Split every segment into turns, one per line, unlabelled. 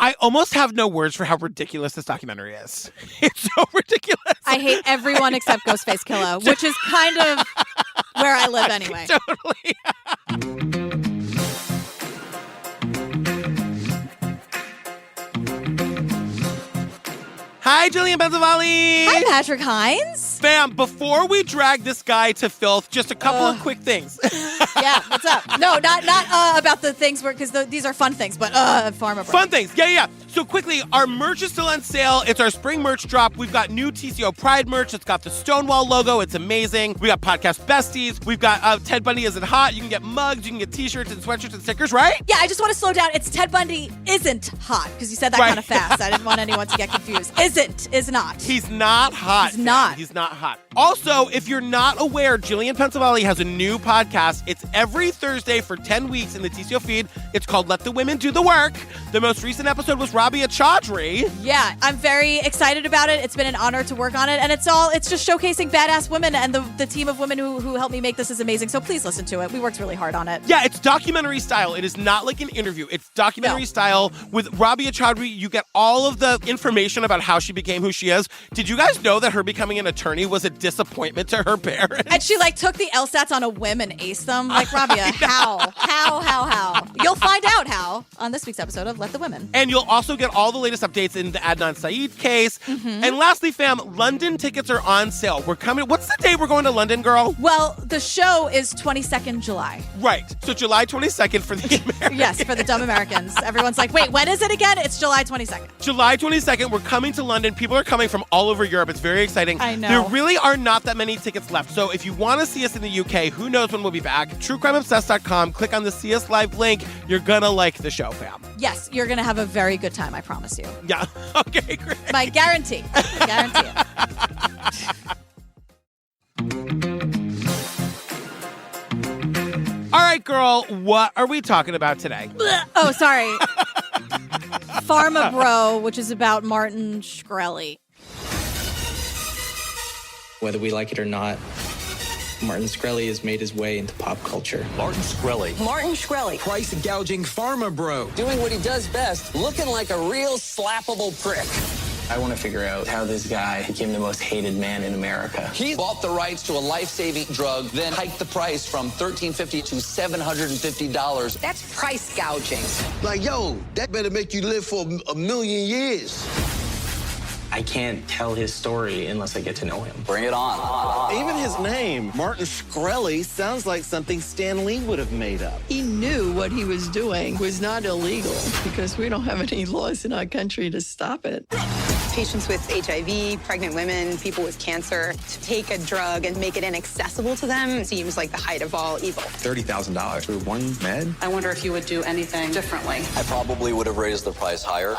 I almost have no words for how ridiculous this documentary is. It's so ridiculous.
I hate everyone except Ghostface Killah, which is kind of where I live anyway.
Totally. Hi, Gillian Benzavalli.
Hi, Patrick Hines.
Fam, before we drag this guy to filth, just a couple of quick things.
Yeah, what's up? No, not about the things because these are fun things, but Pharma Bro.
Fun things. Yeah. So quickly, our merch is still on sale. It's our spring merch drop. We've got new TCO Pride merch. It's got the Stonewall logo. It's amazing. We got podcast besties. We've got Ted Bundy Isn't Hot. You can get mugs. You can get t-shirts and sweatshirts and stickers, right?
Yeah, I just want to slow down. It's Ted Bundy Isn't Hot because you said that kind of fast. I didn't want anyone to get confused. Is not.
He's not hot.
He's not.
He's not hot. Also, if you're not aware, Gillian Pensavalli has a new podcast. It's every Thursday for 10 weeks in the TCO feed. It's called Let the Women Do the Work. The most recent episode was Rabia Chaudhry.
Yeah, I'm very excited about it. It's been an honor to work on it. And it's just showcasing badass women. And the team of women who helped me make this is amazing. So please listen to it. We worked really hard on it.
Yeah, it's documentary style. It is not like an interview. It's documentary style. With Rabia Chaudhry, you get all of the information about how she became who she is. Did you guys know that her becoming an attorney was a disappointment to her parents?
And she took the LSATs on a whim and aced them. Rabia, how? You'll find out how on this week's episode of Let the Women.
And you'll also get all the latest updates in the Adnan Syed case. Mm-hmm. And lastly, fam, London tickets are on sale. We're coming. What's the day we're going to London, girl?
Well, the show is 22nd July.
Right. So July 22nd for the Americans.
Yes, for the dumb Americans. Everyone's like, wait, when is it again? It's July 22nd.
July 22nd. We're coming to London. People are coming from all over Europe. It's very exciting.
I know.
There really are not that many tickets left. So if you want to see us in the UK, who knows when we'll be back? TrueCrimeObsessed.com. Click on the See Us Live link. You're going to like the show, fam.
Yes, you're going to have a very good time, I promise you.
Yeah. Okay, great.
My guarantee. I guarantee
it. All right, girl, what are we talking about today?
Oh, sorry. Pharma Bro, which is about Martin Shkreli.
Whether we like it or not, Martin Shkreli has made his way into pop culture.
Martin Shkreli.
Price gouging Pharma Bro.
Doing what he does best, looking like a real slappable prick.
I want to figure out how this guy became the most hated man in America.
He bought the rights to a life-saving drug, then hiked the price from $1,350 to $750.
That's price gouging.
Like, yo, that better make you live for a million years.
I can't tell his story unless I get to know him.
Bring it on.
Even his name, Martin Shkreli, sounds like something Stan Lee would have made up.
He knew what he was doing was not illegal because we don't have any laws in our country to stop it.
Patients with HIV, pregnant women, people with cancer, to take a drug and make it inaccessible to them seems like the height of all evil.
$30,000 for one med?
I wonder if you would do anything differently.
I probably would have raised the price higher.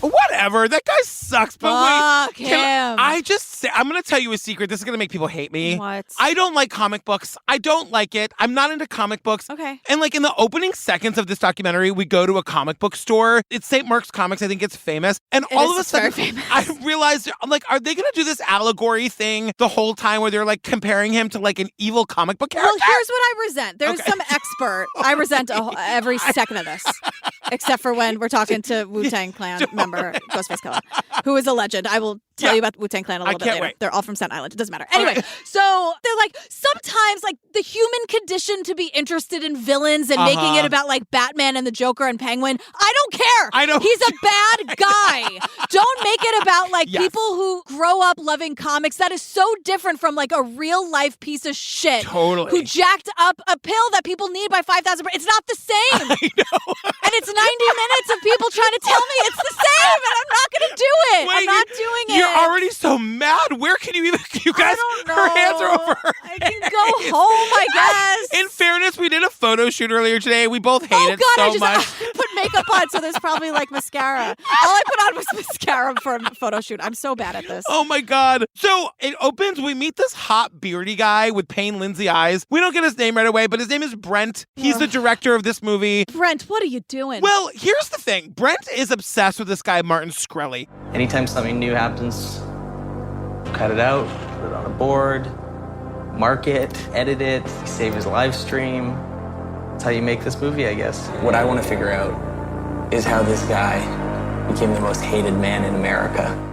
Whatever. That guy sucks. But
Fuck
wait,
him.
I'm going to tell you a secret. This is going to make people hate me.
What?
I don't like comic books. I don't like it. I'm not into comic books.
Okay.
And in the opening seconds of this documentary, we go to a comic book store. It's St. Mark's Comics. I think it's famous. And all of a sudden, I realized, are they going to do this allegory thing the whole time where they're comparing him to an evil comic book character?
Well, here's what I resent. There's some expert. I resent every second of this, except for when we're talking to Wu-Tang Clan member Ghostface Killah, who is a legend. I will tell you about Wu-Tang Clan a little bit later.
Wait.
They're all from Staten Island. It doesn't matter. Anyway, so they're sometimes the human condition to be interested in villains and making it about Batman and the Joker and Penguin. I don't care.
I know.
He's a bad guy. Don't make it about people who grow up loving comics. That is so different from a real life piece of shit.
Totally.
Who jacked up a pill that people need by 5,000. It's not the same.
I know.
And it's 90 minutes of people trying to tell me it's the same, and I'm not going to do it.
Wait,
I'm not doing it.
You're already so mad. Where can you even... You guys,
I don't know.
her hands are over her
I can go home, I guess.
In fairness, we did a photo shoot earlier today. We both hated it so much.
I put makeup on, so there's probably mascara. All I put on was mascara for a photo shoot. I'm so bad at this.
Oh my God. So it opens, we meet this hot beardy guy with Payne Lindsay eyes. We don't get his name right away, but his name is Brent. He's the director of this movie.
Brent, what are you doing?
Well, here's the thing. Brent is obsessed with this guy, Martin Shkreli.
Anytime something new happens, cut it out, put it on a board, mark it, edit it, save his live stream. That's how you make this movie, I guess. What I want to figure out is how this guy became the most hated man in America.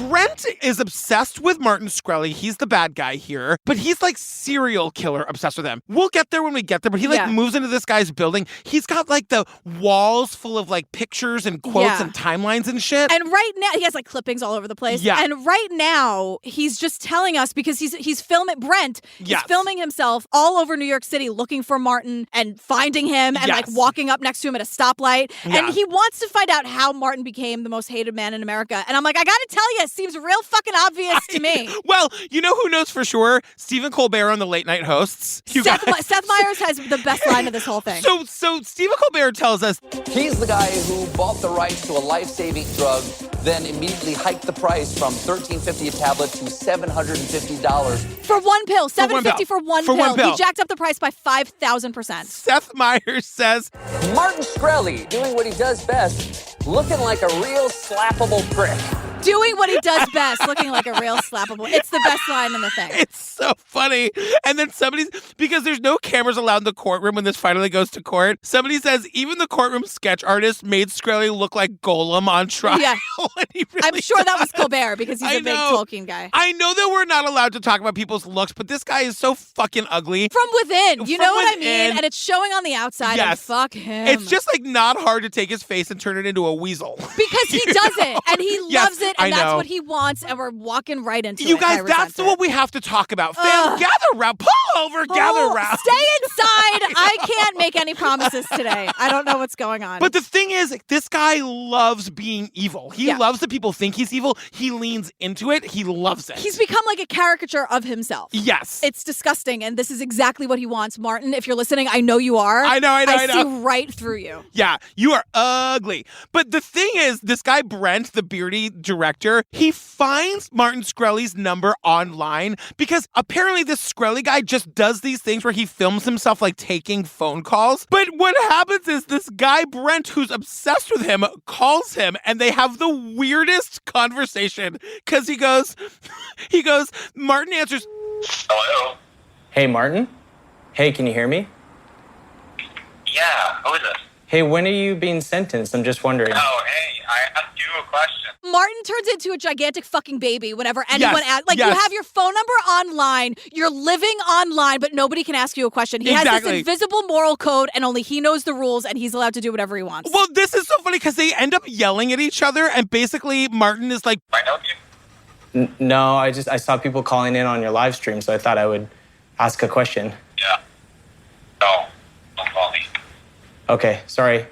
Brent is obsessed with Martin Shkreli. He's the bad guy here, but he's like serial killer obsessed with him. We'll get there when we get there, but he like moves into this guy's building. He's got like the walls full of like pictures and quotes and timelines and shit.
And right now, he has like clippings all over the place.
Yeah.
And right now, he's just telling us because he's filming, Brent is filming himself all over New York City looking for Martin and finding him and like walking up next to him at a stoplight. Yeah. And he wants to find out how Martin became the most hated man in America. And I'm like, I gotta tell you, it seems real fucking obvious to me.
Well, you know who knows for sure? Stephen Colbert on the late night hosts.
Seth Meyers has the best line of this whole thing.
So Stephen Colbert tells us
he's the guy who bought the rights to a life-saving drug, then immediately hiked the price from $13.50 a tablet to $750
for one pill. $750 for one pill. He jacked up the price by 5,000%.
Seth Meyers says
Martin Shkreli doing what he does best, looking like a real slappable prick.
Doing what he does best, looking like a real slappable. It's the best line in the thing.
It's so funny. And then because there's no cameras allowed in the courtroom when this finally goes to court, somebody says even the courtroom sketch artist made Shkreli look like Golem on trial. Yeah.
I'm sure that was Colbert because he's a big Tolkien guy.
I know that we're not allowed to talk about people's looks, but this guy is so fucking ugly.
From within. You know what I mean? And it's showing on the outside. Yes. And fuck him.
It's just like not hard to take his face and turn it into a weasel.
Because he does it. And he loves it. And that's what he wants, and we're walking right into it.
You guys, that's what we have to talk about. Fam, gather around. Pull over, gather around.
Stay inside. I can't make any promises today. I don't know what's going on.
But the thing is, this guy loves being evil. He loves that people think he's evil. He leans into it. He loves it.
He's become like a caricature of himself.
Yes.
It's disgusting, and this is exactly what he wants. Martin, if you're listening, I know you are.
I know.
I see right through you.
Yeah, you are ugly. But the thing is, this guy, Brent, the beardy director, he finds Martin Shkreli's number online because apparently this Shkreli guy just does these things where he films himself like taking phone calls. But what happens is this guy, Brent, who's obsessed with him, calls him and they have the weirdest conversation because he goes, Martin answers,
hello?
Hey, Martin? Hey, can you hear me?
Yeah, who is this?
Hey, when are you being sentenced? I'm just wondering.
Oh, hey, I asked you a question.
Martin turns into a gigantic fucking baby whenever anyone asks. Like, you have your phone number online, you're living online, but nobody can ask you a question. He has this invisible moral code, and only he knows the rules, and he's allowed to do whatever he wants.
Well, this is so funny, because they end up yelling at each other, and basically Martin is like,
I help you?
No, I saw people calling in on your live stream, so I thought I would ask a question.
Yeah. No, don't call me.
Okay, sorry.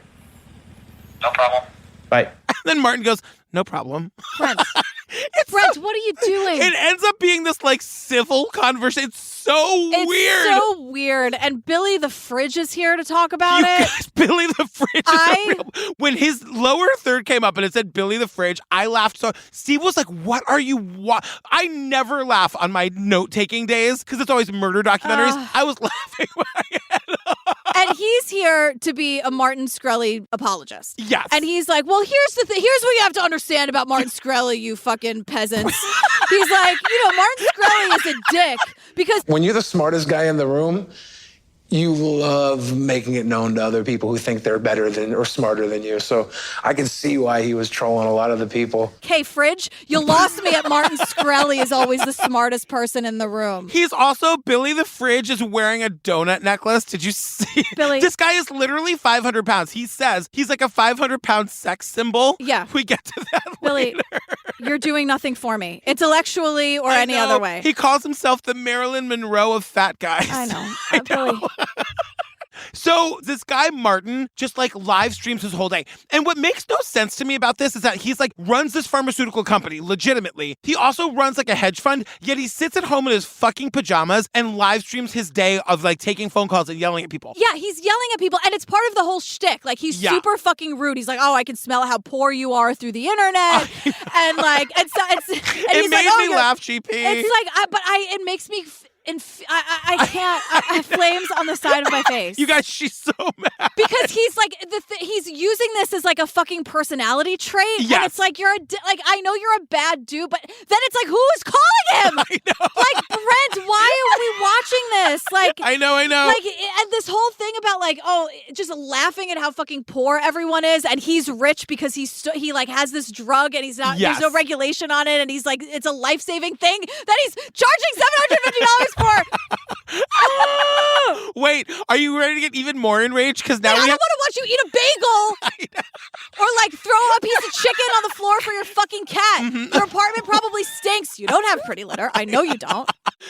No problem.
Bye.
And then Martin goes, no problem.
Brent, what are you doing?
It ends up being this like civil conversation. It's so weird.
It's so weird. And Billy the Fridge is here to talk about it.
Guys, Billy the Fridge when his lower third came up and it said Billy the Fridge, I laughed so. Steve was like, what are you I never laugh on my note-taking days because it's always murder documentaries. I was laughing my head off.
And he's here to be a Martin Shkreli apologist.
Yes.
And he's like, well, here's the thing. Here's what you have to understand about Martin Shkreli, you fucking peasants. He's like, Martin Shkreli is a dick because
when you're the smartest guy in the room, you love making it known to other people who think they're better than or smarter than you. So I can see why he was trolling a lot of the people.
Okay, Fridge, you lost me at Martin Shkreli is always the smartest person in the room.
He's also, Billy the Fridge is wearing a donut necklace. Did you see?
Billy.
This guy is literally 500 pounds. He says he's like a 500-pound sex symbol.
Yeah.
We get to that
Billy,
later.
You're doing nothing for me, intellectually or any other way.
He calls himself the Marilyn Monroe of fat guys.
I know.
Billy. So this guy, Martin, just like live streams his whole day. And what makes no sense to me about this is that he's like runs this pharmaceutical company legitimately. He also runs like a hedge fund, yet he sits at home in his fucking pajamas and live streams his day of like taking phone calls and yelling at people.
Yeah, he's yelling at people and it's part of the whole shtick. Like he's super fucking rude. He's like, oh, I can smell how poor you are through the internet. And like, and so it's, and
it made me laugh, GP.
It's like, it makes me I can't. I have flames on the side of my face.
You guys, she's so mad.
Because he's like, he's using this as like a fucking personality trait.
Yes.
And it's like, I know you're a bad dude, but then it's like, who is calling him?
I know.
Like, Brent, why are we watching this? Like,
I know.
Like, and this whole thing about like, just laughing at how fucking poor everyone is, and he's rich because he like has this drug and he's not, there's no regulation on it, and he's like, it's a life-saving thing that he's charging $750 for.
Wait, are you ready to get even more enraged? Because now
I don't want to watch you eat a bagel or like throw a piece of chicken on the floor for your fucking cat.
Mm-hmm.
Your apartment probably stinks. You don't have pretty litter. I know you don't.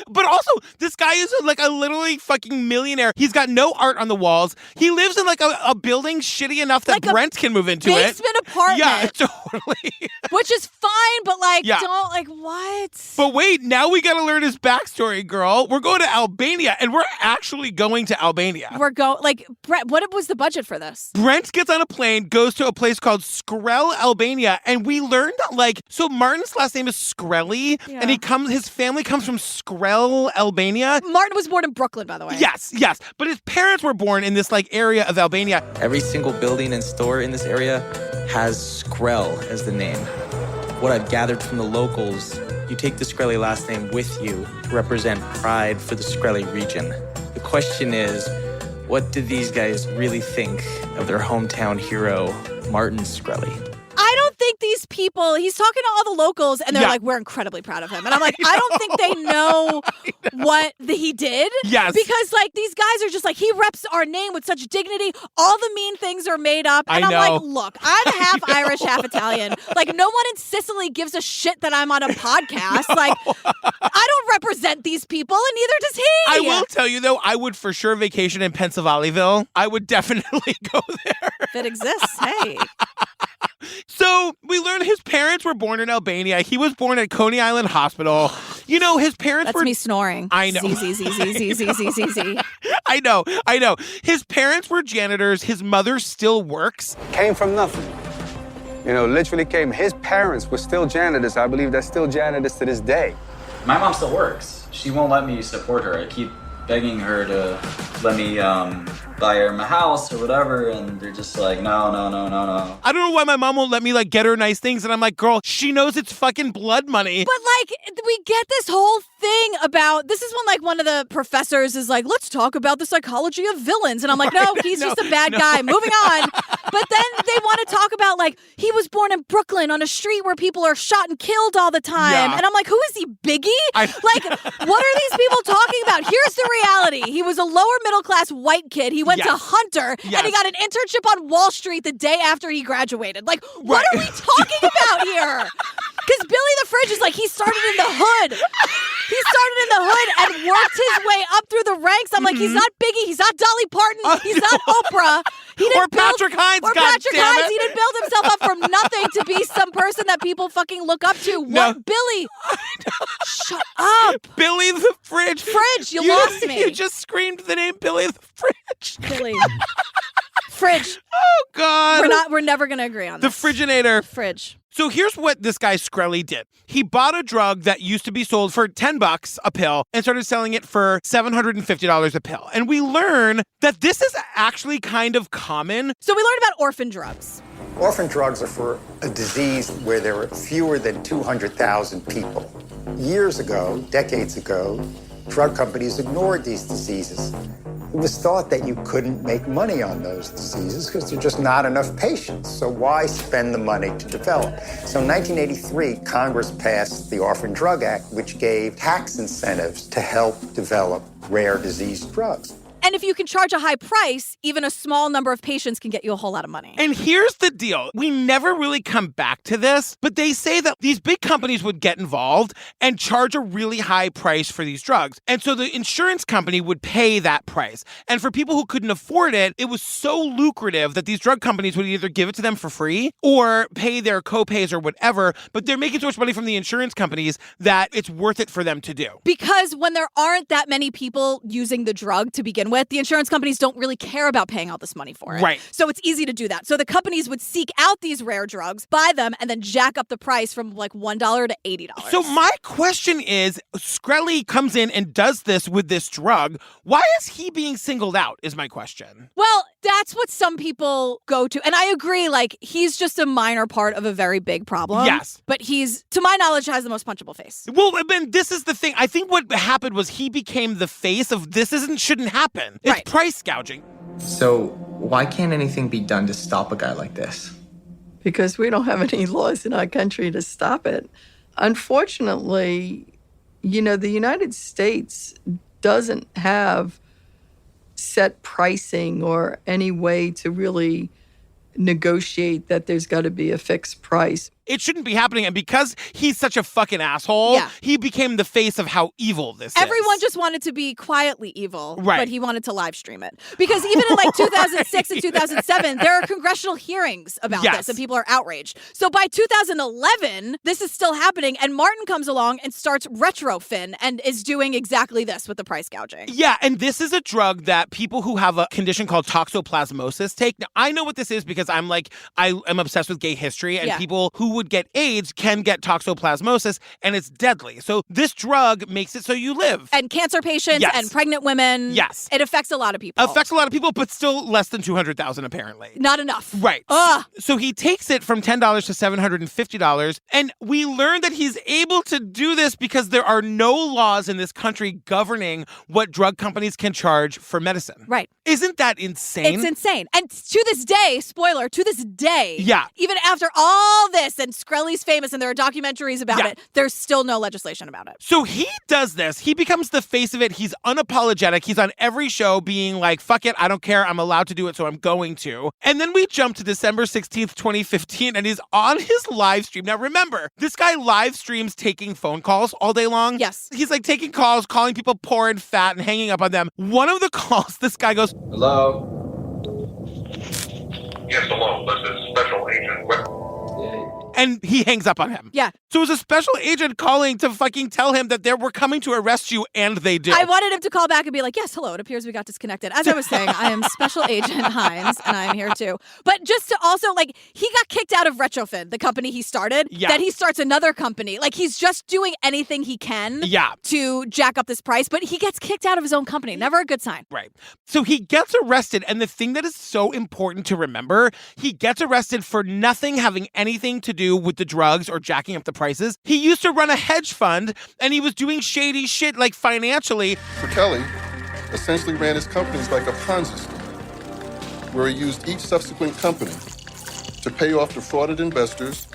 But also, this guy is like a literally fucking millionaire. He's got no art on the walls. He lives in like a building shitty enough that like Brent can move into it.
Basement apartment.
Yeah, totally.
Which is fine, but like,
Yeah.
don't like what?
But wait, now we gotta learn his backstory, girl. We're going to Albania, and we're actually going to Albania.
We're going, like, Brent, what was the budget for this?
Brent gets on a plane, goes to a place called Shkreli, Albania, and we learned that, like, so Martin's last name is Shkreli, and his family comes from Shkreli, Albania.
Martin was born in Brooklyn, by the way.
Yes, but his parents were born in this, like, area of Albania.
Every single building and store in this area has Shkreli as the name. What I've gathered from the locals, you take the Shkreli last name with you to represent pride for the Shkreli region. The question is, what do these guys really think of their hometown hero, Martin Shkreli?
I don't think these people, he's talking to all the locals and they're like, we're incredibly proud of him. And I'm like, I don't think they know what he did.
Yes.
Because like these guys are just like, he reps our name with such dignity. All the mean things are made up. And I'm like, look, I'm half Irish, half Italian. Like no one in Sicily gives a shit that I'm on a podcast. Like I don't represent these people and neither does he.
I will tell you though, I would for sure vacation in Pennsylvania. I would definitely go there.
If it exists, hey.
So we learned his parents were born in Albania. He was born at Coney Island Hospital. You know, his parents
That's
were...
me snoring.
I know.
Z.
I know. His parents were janitors. His mother still works.
Came from nothing. You know, literally came. His parents were still janitors. I believe they're still janitors to this day.
My mom still works. She won't let me support her. I keep begging her to let me buy her my house or whatever, and they're just like, no.
I don't know why my mom won't let me like get her nice things, and I'm like, girl, she knows it's fucking blood money.
But like, we get this whole thing about, this is when like one of the professors is like, let's talk about the psychology of villains, and I'm like, no, he's just a bad guy. Moving on. But then they want to talk about like, he was born in Brooklyn on a street where people are shot and killed all the time.
Yeah.
And I'm like, who is he, Biggie? Like, what are these people talking about? Here's the reality. He was a lower middle class white kid. He went to Hunter and he got an internship on Wall Street the day after he graduated. Like, what are we talking about here? Because Billy the Fridge is like, he started in the hood. He started in the hood and worked his way up through the ranks. I'm like, he's not Biggie. He's not Dolly Parton. He's not Oprah. He didn't
or Patrick Hines.
Or Patrick Hines. He didn't build himself up from nothing to be some person that people fucking look up to.
No.
What? Billy. Shut up.
Billy the Fridge.
Fridge, you lost me.
You just screamed the name Billy the Fridge.
Billy. Fridge.
Oh, God.
We're never going to agree on
the
this.
Friginator.
Fridge.
So here's what this guy Shkreli did. He bought a drug that used to be sold for $10 a pill and started selling it for $750 a pill. And we learn that this is actually kind of common.
So we learned about orphan drugs.
Orphan drugs are for a disease where there are fewer than 200,000 people. Years ago, decades ago, drug companies ignored these diseases. It was thought that you couldn't make money on those diseases because there are just not enough patients. So why spend the money to develop? So in 1983, Congress passed the Orphan Drug Act, which gave tax incentives to help develop rare disease drugs.
And if you can charge a high price, even a small number of patients can get you a whole lot of money.
And here's the deal. We never really come back to this, but they say that these big companies would get involved and charge a really high price for these drugs. And so the insurance company would pay that price. And for people who couldn't afford it, it was so lucrative that these drug companies would either give it to them for free or pay their co-pays or whatever, but they're making so much money from the insurance companies that it's worth it for them to do.
Because when there aren't that many people using the drug to begin with, with, the insurance companies don't really care about paying all this money for it.
Right.
So it's easy to do that. So the companies would seek out these rare drugs, buy them, and then jack up the price from like $1 to $80.
So my question is, Shkreli comes in and does this with this drug. Why is he being singled out, is my question.
Well, that's what some people go to. And I agree, like, he's just a minor part of a very big problem.
Yes.
But he's, to my knowledge, has the most punchable face.
Well, I mean, this is the thing. I think what happened was he became the face of shouldn't happen. It's
right.
Price gouging.
So why can't anything be done to stop a guy like this?
Because we don't have any laws in our country to stop it. Unfortunately, the United States doesn't have set pricing or any way to really negotiate that there's got to be a fixed price.
It shouldn't be happening. And because he's such a fucking asshole, he became the face of how evil this
Everyone
is.
just wanted to be quietly evil,
right.
But he wanted to live stream it. Because even in like 2006 and 2007, there are congressional hearings about this and people are outraged. So by 2011, this is still happening and Martin comes along and starts retrofin and is doing exactly this with the price gouging.
Yeah, and this is a drug that people who have a condition called toxoplasmosis take. Now, I know what this is because I am obsessed with gay history and people who would get AIDS can get toxoplasmosis, and it's deadly. So this drug makes it so you live.
And cancer patients and pregnant women.
Yes.
It affects a lot of people.
Affects a lot of people, but still less than 200,000 apparently.
Not enough.
Right.
Ugh.
So he takes it from $10 to $750, and we learn that he's able to do this because there are no laws in this country governing what drug companies can charge for medicine.
Right.
Isn't that insane?
It's insane. And to this day, spoiler, to this day, even after all this, and Shkreli's famous and there are documentaries about it, there's still no legislation about it.
So he does this. He becomes the face of it. He's unapologetic. He's on every show being like, fuck it, I don't care. I'm allowed to do it, so I'm going to. And then we jump to December 16th, 2015, and he's on his live stream. Now, remember, this guy live streams taking phone calls all day long.
Yes.
He's like taking calls, calling people poor and fat and hanging up on them. One of the calls, this guy goes,
hello? Yes, hello. This is Special Agent Whip.
and he hangs up on him.
Yeah.
So it was a special agent calling to fucking tell him that they were coming to arrest you, and they did.
I wanted him to call back and be like, yes, hello, it appears we got disconnected. As I was saying, I am Special Agent Hines, and I'm here too. But just to also, like, he got kicked out of Retrofin, the company he started.
Yeah.
Then he starts another company. Like, he's just doing anything he can to jack up this price, but he gets kicked out of his own company. Never a good sign.
Right. So he gets arrested, and the thing that is so important to remember, he gets arrested for nothing having anything to do with the drugs or jacking up the prices. He used to run a hedge fund, and he was doing shady shit, like, financially.
Shkreli essentially ran his companies like a Ponzi scheme, where he used each subsequent company to pay off defrauded investors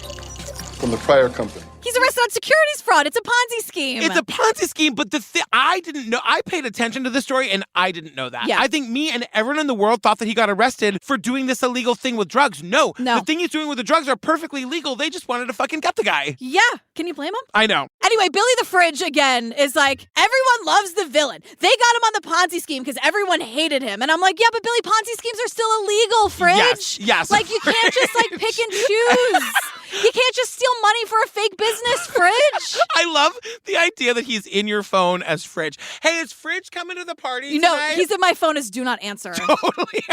from the prior company.
He's arrested on securities fraud. It's a Ponzi scheme.
It's a Ponzi scheme, but I didn't know. I paid attention to the story, and I didn't know that.
Yeah.
I think me and everyone in the world thought that he got arrested for doing this illegal thing with drugs. No. The thing he's doing with the drugs are perfectly legal. They just wanted to fucking get the guy.
Yeah. Can you blame him?
I know.
Anyway, Billy the Fridge, again, is like, everyone loves the villain. They got him on the Ponzi scheme because everyone hated him. And I'm like, yeah, but Billy, Ponzi schemes are still illegal, Fridge.
Yes.
Like, you can't just, like, pick and choose. You can't just steal money for a fake business, Fridge.
I love the idea that he's in your phone as Fridge. Hey, is Fridge coming to the party
You know,
tonight?
he's in my phone as do not answer.
Totally.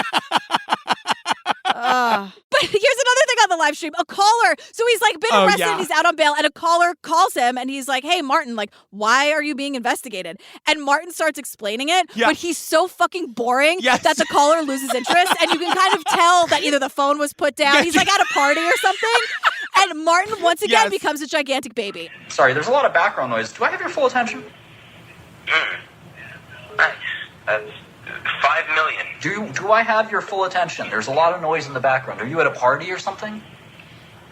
But here's another thing on the live stream. A caller. So he's like been arrested and he's out on bail, and a caller calls him and he's like, hey, Martin, like, why are you being investigated? And Martin starts explaining it, but he's so fucking boring that the caller loses interest. And you can kind of tell that either the phone was put down, he's like at a party or something. And Martin, once again, becomes a gigantic baby.
Sorry, there's a lot of background noise. Do I have your full attention?
Nice. That's 5 million.
Do I have your full attention? There's a lot of noise in the background. Are you at a party or something?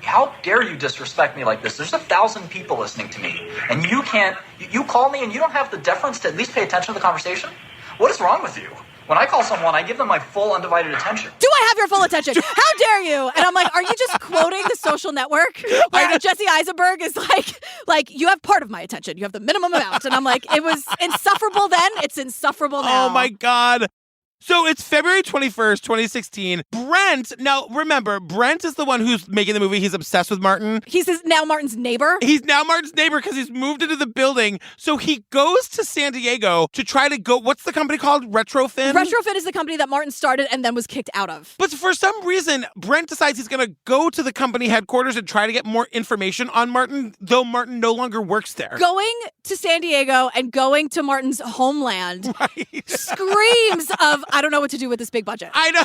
How dare you disrespect me like this? There's 1,000 people listening to me, and you can't. You call me and you don't have the deference to at least pay attention to the conversation? What is wrong with you? When I call someone, I give them my full undivided attention.
Do I have your full attention? How dare you? And I'm like, are you just quoting The Social Network? Where Jesse Eisenberg is like, you have part of my attention. You have the minimum amount. And I'm like, it was insufferable then. It's insufferable now.
Oh, my God. So it's February 21st, 2016. Brent, now remember, Brent is the one who's making the movie. He's obsessed with Martin.
He's now Martin's neighbor.
He's now Martin's neighbor because he's moved into the building. So he goes to San Diego to try to go, what's the company called? Retrofin?
Retrofin is the company that Martin started and then was kicked out of.
But for some reason, Brent decides he's going to go to the company headquarters and try to get more information on Martin, though Martin no longer works there.
Going to San Diego and going to Martin's homeland screams of, I don't know what to do with this big budget.
I know.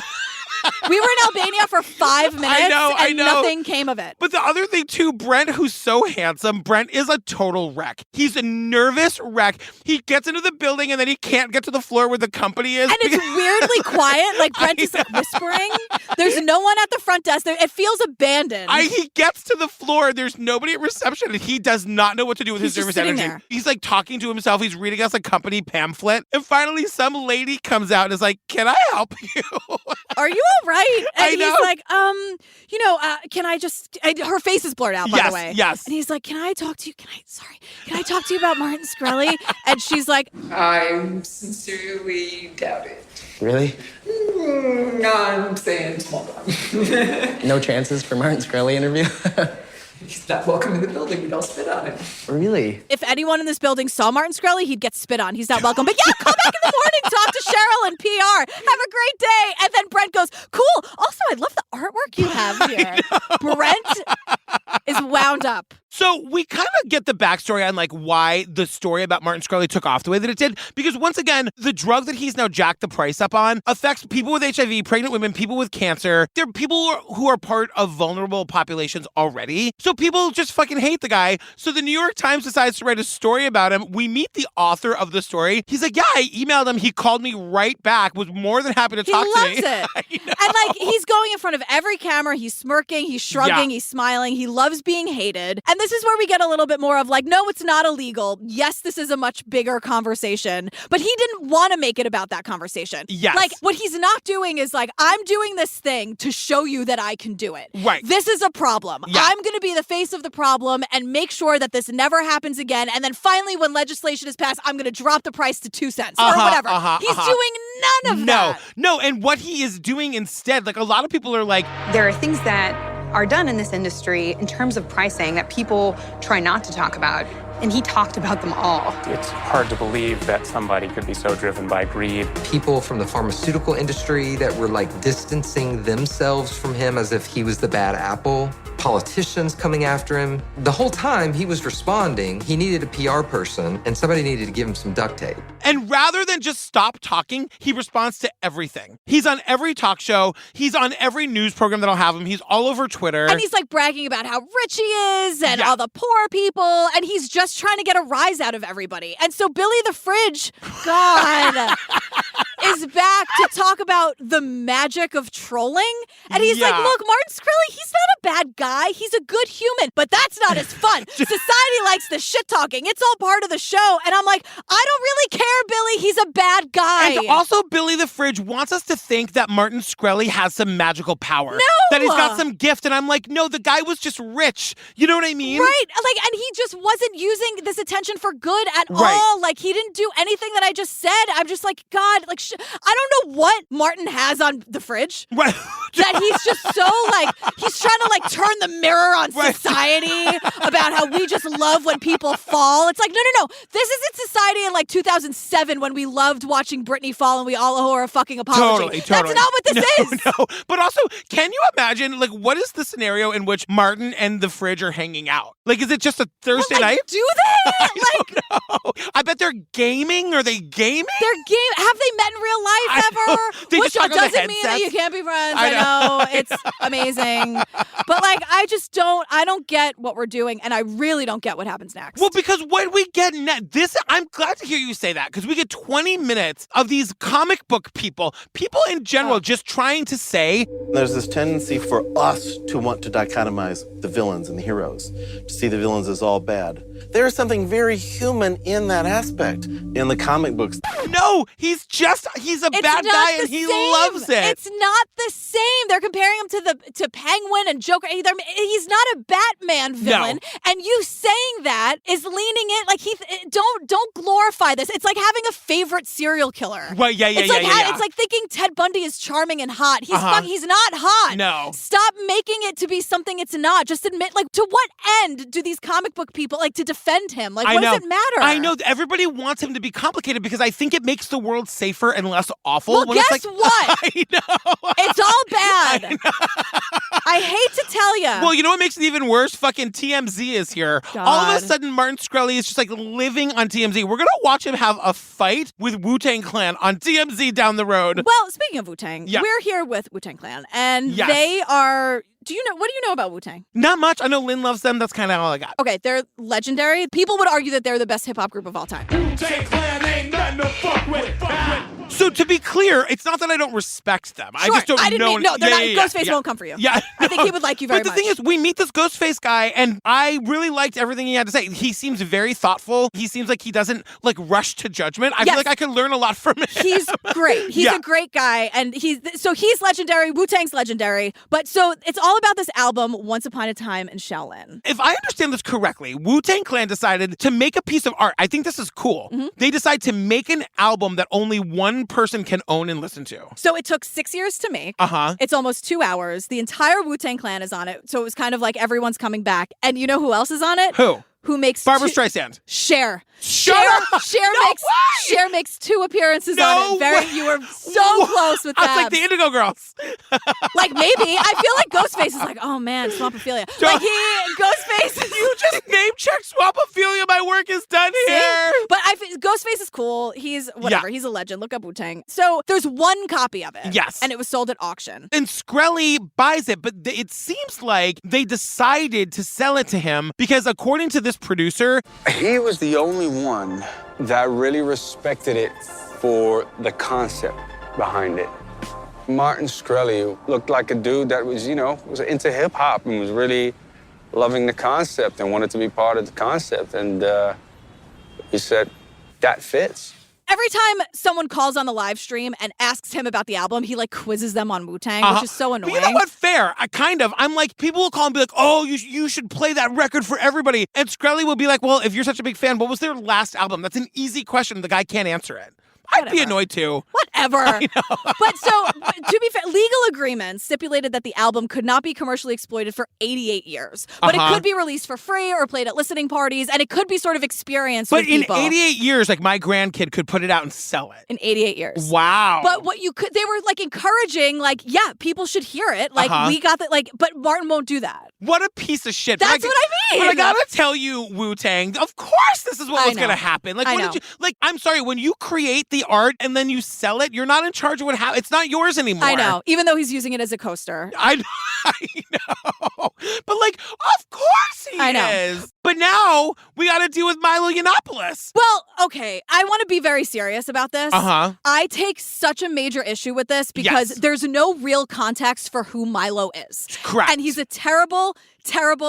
We were in Albania for 5 minutes
I know.
Nothing came of it.
But the other thing too, Brent, who's so handsome, Brent is a total wreck. He's a nervous wreck. He gets into the building and then he can't get to the floor where the company is.
And it's weirdly quiet. Like Brent is like whispering. There's no one at the front desk. It feels abandoned.
He gets to the floor. There's nobody at reception and he does not know what to do with his nervous energy.
There.
He's like talking to himself. He's reading us a company pamphlet. And finally some lady comes out and is like, can I help you?
Are you all right? And
I know.
he's like, can I just, her face is blurred out, by the way.
Yes.
And he's like, can I talk to you? Can I talk to you about Martin Shkreli? And she's like,
I sincerely doubt it.
Really?
I'm saying small time.
No chances for Martin Shkreli interview?
He's not welcome in the building. We don't spit on him.
Really?
if anyone in this building saw Martin Shkreli, he'd get spit on. He's not welcome. But yeah, call back in the morning, talk to Cheryl and PR. Have a great day. And then Brent goes, cool. Also, I love the artwork you have here. Brent is wound up.
So we kind of get the backstory on like why the story about Martin Shkreli took off the way that it did. Because once again, the drug that he's now jacked the price up on affects people with HIV, pregnant women, people with cancer. They're people who are part of vulnerable populations already. So people just fucking hate the guy. So the New York Times decides to write a story about him. We meet the author of the story. He's like, yeah, I emailed him. He called me right back, was more than happy to talk to me.
He loves it. And like, he's going in front of every camera. He's smirking, he's shrugging, he's smiling. He loves being hated. And this is where we get a little bit more of like, no, it's not illegal. Yes, this is a much bigger conversation. But he didn't want to make it about that conversation.
Yes.
Like, what he's not doing is like, I'm doing this thing to show you that I can do it.
Right.
This is a problem.
Yeah.
I'm going to be the face of the problem and make sure that this never happens again. And then finally, when legislation is passed, I'm going to drop the price to 2 cents or whatever. He's doing none of that.
No. And what he is doing instead, like a lot of people are like,
there are things that are done in this industry in terms of pricing that people try not to talk about. And he talked about them all.
It's hard to believe that somebody could be so driven by greed.
People from the pharmaceutical industry that were like distancing themselves from him as if he was the bad apple. Politicians coming after him. The whole time he was responding, he needed a PR person and somebody needed to give him some duct tape.
And rather than just stop talking, he responds to everything. He's on every talk show. He's on every news program that'll have him. He's all over Twitter.
And he's like bragging about how rich he is and all the poor people. And he's just trying to get a rise out of everybody. And so Billy the Fridge, God, is back to talk about the magic of trolling. And he's like, look, Martin Shkreli, he's not a bad guy. He's a good human, but that's not as fun. Society likes the shit talking. It's all part of the show. And I'm like, I don't really care, Billy. He's a bad guy.
And also, Billy the Fridge wants us to think that Martin Shkreli has some magical power.
No!
That he's got some gift. And I'm like, no, the guy was just rich. You know what I mean?
Right. Like, and he just wasn't using this attention for good at all. Like, he didn't do anything that I just said. I'm just like, God, like, I don't know what Martin has on the fridge.
Right.
That he's just so, like, he's trying to, like, turn the mirror on society about how we just love when people fall. It's like, no. This isn't society in, like, 2007 when we loved watching Britney fall and we all owe her a fucking apology.
Totally.
That's not what this is.
No. But also, can you imagine, like, what is the scenario in which Martin and the Fridge are hanging out? Like, is it just a Thursday night?
Do they?
I don't know. I bet they're gaming. Are they gaming?
They're game. Have they met in real life ever?
They
Which
just talk on the
doesn't mean that
headsets.
you can't be friends. I know. It's amazing. But like, I don't get what we're doing, and I really don't get what happens next.
Well, because when we get I'm glad to hear you say that, because we get 20 minutes of these comic book people in general, just trying to say.
There's this tendency for us to want to dichotomize the villains and the heroes, to see the villains as all bad. There's something very human in that aspect in the comic books.
No, he's a bad guy and he loves it.
It's not the same. They're comparing him to Penguin and Joker. He's not a Batman villain. And you saying that is leaning in, like, don't glorify this. It's like having a favorite serial killer.
Right, yeah.
It's like thinking Ted Bundy is charming and hot. He's not hot.
No.
Stop making it to be something it's not. Just admit, like, to what end do these comic book people, like, to defend him? Like, what does it matter?
I know. Everybody wants him to be complicated because I think it makes the world safer and less awful.
Well,
when
guess
it's like,
what?
I know.
It's all bad. I hate to tell you.
Well, you know what makes it even worse? Fucking TMZ is here.
God.
All of a sudden, Martin Shkreli is just like living on TMZ. We're going to watch him have a fight with Wu-Tang Clan on TMZ down the road.
Well, speaking of Wu-Tang, we're here with Wu-Tang Clan, and they are... what do you know about Wu-Tang?
Not much. I know Lynn loves them. That's kind of all I got.
Okay, they're legendary. People would argue that they're the best hip-hop group of all time.
Wu-Tang Clan ain't nothing to fuck with. So to be clear, it's not that I don't respect them.
Sure,
I just don't know.
No, they're not. Ghostface won't come for you.
Yeah.
I think he would like you very much.
But the thing is, we meet this Ghostface guy, and I really liked everything he had to say. He seems very thoughtful. He seems like he doesn't, like, rush to judgment. I feel like I could learn a lot from him.
He's great. He's a great guy, and he's legendary. Wu-Tang's legendary. But so it's all about this album, Once Upon a Time in Shaolin.
If I understand this correctly, Wu-Tang Clan decided to make a piece of art. I think this is cool.
Mm-hmm.
They decide to make an album that only one person can own and listen to.
So it took 6 years to make. It's almost 2 hours. The entire Wu-Tang Clan is on it. So it was kind of like everyone's coming back. And you know who else is on it? Who makes
Barbra Streisand.
Cher.
Cher
makes 2 appearances on it. You were so close with that.
It's like the Indigo Girls.
Like, maybe. I feel like Ghostface is like, oh man, Swampophilia. Like Ghostface.
You just name check Swampophilia. My work is done here.
But Ghostface is cool. He's whatever. He's a legend. Look up Wu-Tang. So there's one copy of it.
Yes.
And it was sold at auction.
And Shkreli buys it, but it seems like they decided to sell it to him because according to this producer,
he was the only one that really respected it for the concept behind it. Martin Shkreli looked like a dude that was, was into hip hop and was really loving the concept and wanted to be part of the concept. And he said, that fits.
Every time someone calls on the live stream and asks him about the album, he like quizzes them on Wu-Tang, which is so annoying.
But you know what? Fair. I'm like, people will call and be like, oh, you should play that record for everybody. And Shkreli will be like, well, if you're such a big fan, what was their last album? That's an easy question. The guy can't answer it. I'd be annoyed too.
Whatever.
I know.
But to be fair, legal agreements stipulated that the album could not be commercially exploited for 88 years. But it could be released for free or played at listening parties, and it could be sort of experienced with people.
But in 88 years, like my grandkid could put it out and sell it.
In 88 years.
Wow.
But they were like encouraging, like, yeah, people should hear it. Like, we got that, like, but Martin won't do that.
What a piece of shit.
That's what I mean.
But I gotta tell you, Wu-Tang, of course this is what was gonna happen. Like, I'm sorry, when you create the art and then you sell it, you're not in charge of what happens. It's not yours anymore.
I know, even though he's using it as a coaster.
I know. But like, of course he is. But now we gotta deal with Milo Yiannopoulos.
Well, okay, I want to be very serious about this. I take such a major issue with this because there's no real context for who Milo is.
Correct.
And he's a terrible,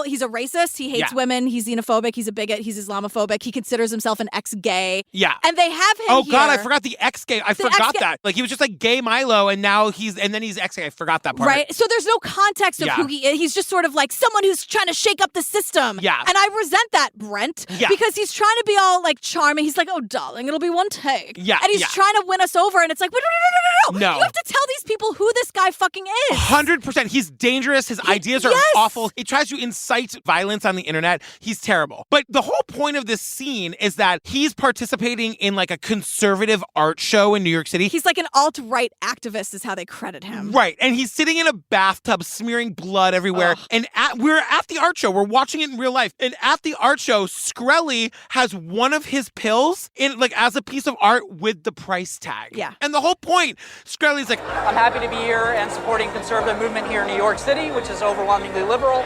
he's a racist. He hates women. He's xenophobic. He's a bigot. He's Islamophobic. He considers himself an ex-gay.
Yeah.
And they have him
Oh,
here.
God, I forgot the ex-gay. I forgot that. Like, he was just like gay Milo, and now then he's ex-gay. I forgot that part.
Right? So there's no context of who he is. He's just sort of like someone who's trying to shake up the system.
Yeah.
And I resent that, Brent.
Yeah.
Because he's trying to be all like charming. He's like, oh, darling, it'll be one take.
Yeah.
And he's trying to win us over, and it's like, no.
No.
You have to tell these people who this guy fucking is.
100%. He's dangerous. His ideas are awful. He tries to incite violence on the internet. He's terrible. But the whole point of this scene is that he's participating in like a conservative art show in New York City.
He's like an alt-right activist is how they credit him.
Right. And he's sitting in a bathtub smearing blood everywhere. And we're at the art show. We're watching it in real life. And at the art show, Shkreli has one of his pills in like as a piece of art with the price tag.
Yeah.
And the whole point, Shkreli's like,
I'm happy to be here and supporting conservative movement here in New York City, which is overwhelmingly liberal.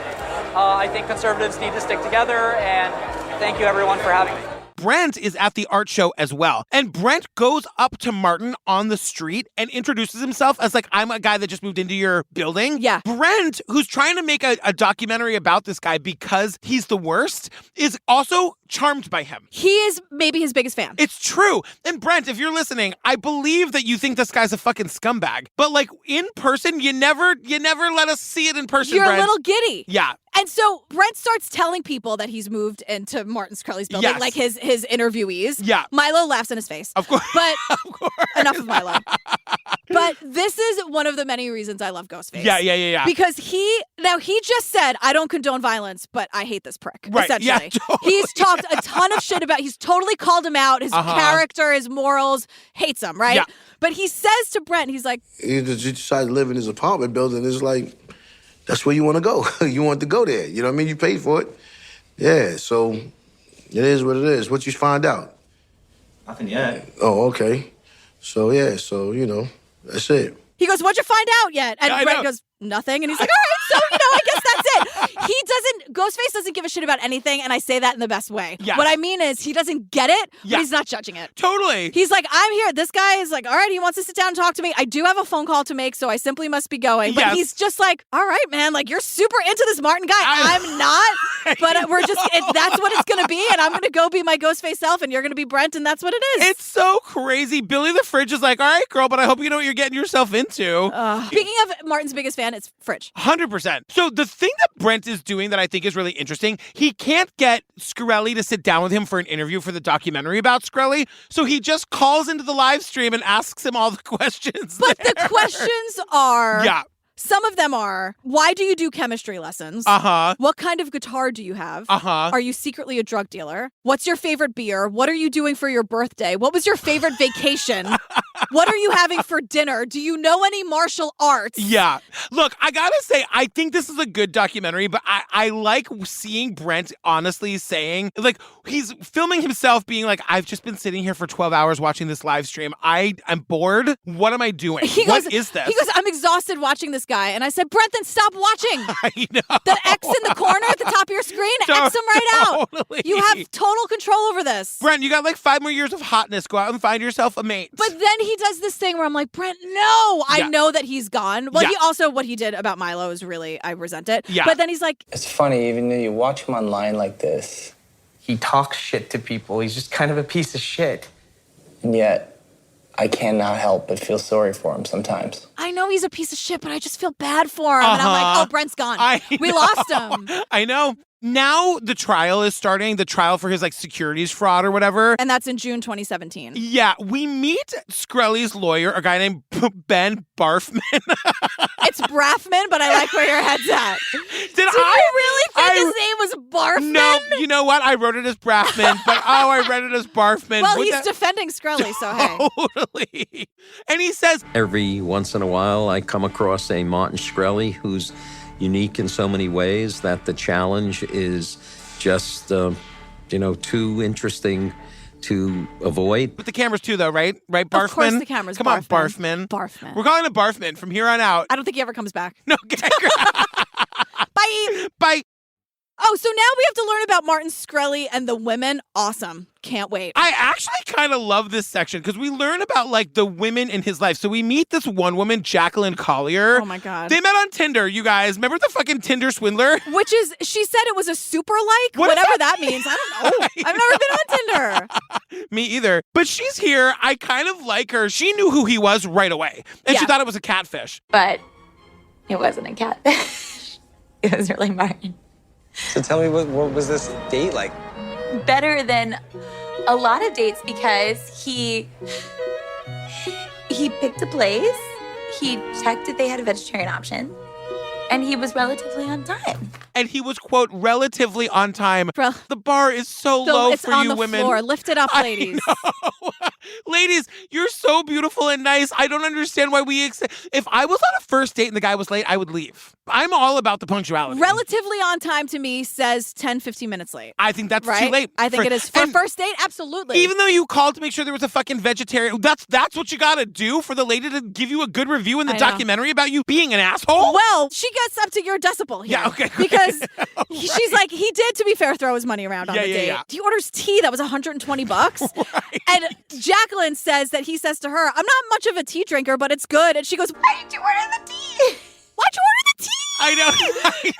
I think conservatives need to stick together, and thank you everyone for having me.
Brent is at the art show as well. And Brent goes up to Martin on the street and introduces himself as like, I'm a guy that just moved into your building.
Yeah.
Brent, who's trying to make a documentary about this guy because he's the worst, is also charmed by him.
He is maybe his biggest fan.
It's true. And Brent, if you're listening, I believe that you think this guy's a fucking scumbag. But like in person, you never let us see it in person,
You're
Brent.
a little giddy.
Yeah.
And so Brent starts telling people that he's moved into Martin Shkreli's building,
Yes.
like his interviewees.
Yeah.
Milo laughs in his face.
Of course.
But enough of Milo. But this is one of the many reasons I love Ghostface.
Yeah.
Because he just said, I don't condone violence, but I hate this prick,
Right,
essentially.
yeah, totally.
He's talked a ton of shit about, he's totally called him out, his character, his morals, hates him, right?
Yeah.
But he says to Brent, he's like,
He decided to live in his apartment building. It's like, that's where you want to go. You want to go there. You know what I mean? You paid for it. Yeah, so it is what it is. What you find out?
Nothing yet.
Oh, okay. So, yeah, so, that's it.
he goes, what'd you find out yet? And
Yeah, I
Brent
know.
goes, nothing. And he's like, all right, so, I guess that's it. Ghostface doesn't give a shit about anything, and I say that in the best way.
Yes.
What I mean is he doesn't get it, but
Yeah.
he's not judging it.
Totally.
He's like, I'm here. This guy is like, all right, he wants to sit down and talk to me. I do have a phone call to make, so I simply must be going. But
Yes.
he's just like, all right, man, like you're super into this Martin guy. I'm not, but we're just, that's what it's going to be, and I'm going to go be my Ghostface self, and you're going to be Brent, and that's what it is.
It's so crazy. Billy the Fridge is like, all right, girl, but I hope you know what you're getting yourself into.
Speaking of Martin's biggest fan, it's Fridge.
100%. So the thing that Brent is doing that I think is really interesting, he can't get Shkreli to sit down with him for an interview for the documentary about Shkreli, so he just calls into the live stream and asks him all the questions.
But
there.
the questions are...
Yeah.
Some of them are, why do you do chemistry lessons? What kind of guitar do you have? Are you secretly a drug dealer? What's your favorite beer? What are you doing for your birthday? What was your favorite vacation? What are you having for dinner? Do you know any martial arts?
Yeah. Look, I gotta say, I think this is a good documentary, but I like seeing Brent honestly saying, like, he's filming himself being like, I've just been sitting here for 12 hours watching this live stream. I'm bored. What am I doing? What is this?
He goes, I'm exhausted watching this guy. And I said, Brent, then stop watching.
I know.
The X in the corner at the top of your screen, X him right out.
Totally.
You have total control over this.
Brent, you got like 5 more years of hotness. Go out and find yourself a mate.
But then he does this thing where I'm like, Brent, no. I know that he's gone. Well, he also, what he did about Milo is really, I resent it.
Yeah.
But then he's like,
It's funny, even though you watch him online like this, he talks shit to people. He's just kind of a piece of shit. And yet, I cannot help but feel sorry for him sometimes.
I know he's a piece of shit, but I just feel bad for him. And I'm like, oh, Brent's gone. We lost him.
I know. Now the trial is starting, the trial for his like securities fraud or whatever.
And that's in June 2017.
Yeah, we meet Shkreli's lawyer, a guy named Ben Barfman.
It's Braffman, but I like where your head's at.
Did
you really think his name was Barfman?
No, you know what? I wrote it as Braffman, but I read it as Barfman.
Well, he's defending Shkreli, so hey.
Totally. And he says,
every once in a while, I come across a Martin Shkreli who's unique in so many ways that the challenge is just, too interesting to avoid.
With the cameras too, though, right? Right, Barfman?
Of course the cameras.
Come on, Barfman.
Barfman.
We're calling him Barfman from here on out.
I don't think he ever comes back.
No, okay.
Bye.
Bye.
Oh, so now we have to learn about Martin Shkreli and the women. Awesome. Can't wait.
I actually kind of love this section because we learn about like the women in his life. So we meet this one woman, Jacqueline Collier.
Oh my God.
They met on Tinder, you guys. Remember the fucking Tinder swindler?
Which is, she said it was a super like, whatever that means. I don't know. I've never been on Tinder.
Me either. But she's here. I kind of like her. She knew who he was right away. And she thought it was a catfish.
But it wasn't a catfish. It was really Martin.
So tell me, what was this date like?
Better than a lot of dates because he picked a place, he checked if they had a vegetarian option, and he was relatively on time.
And he was, quote, relatively on time. The bar is so low
it's
for
on
you
the
women.
floor. Lift it up, ladies.
Ladies, you're so beautiful and nice. I don't understand why we if I was on a first date and the guy was late, I would leave. I'm all about the punctuality.
Relatively on time to me says 10, 15 minutes late.
I think that's
right?
too late.
I think it is. For a first date, absolutely.
Even though you called to make sure there was a fucking vegetarian, that's what you gotta do for the lady to give you a good review in the documentary about you being an asshole?
Well, she gets up to your decibel here.
Yeah, okay.
Because she's like, he did, to be fair, throw his money around on the date.
Yeah.
He orders tea that was $120. Right. And Jacqueline says that he says to her, I'm not much of a tea drinker, but it's good. And she goes, why did you order the tea? Why'd you order the tea?
I know.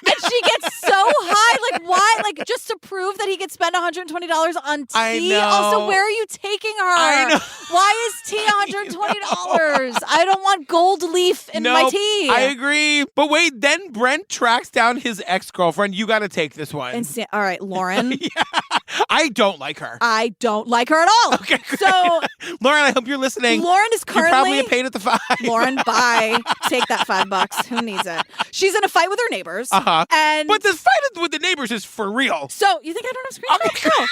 And she gets so high. Like, why? Like, like, just to prove that he could spend $120 on tea.
I know.
Also, where are you taking her?
I know.
Why is tea $120? I don't want gold leaf in my tea.
I agree. But wait, then Brent tracks down his ex-girlfriend. You got to take this one.
All right, Lauren.
I don't like her.
I don't like her at all.
Okay, great.
So,
Lauren, I hope you're listening.
Lauren is currently...
You're probably a pain at the five.
Lauren, bye. Take that $5. Who needs it? She's in a fight with her neighbors.
Uh-huh.
And
but the fight with the neighbors is for real.
So, you think I don't have screenshots? No.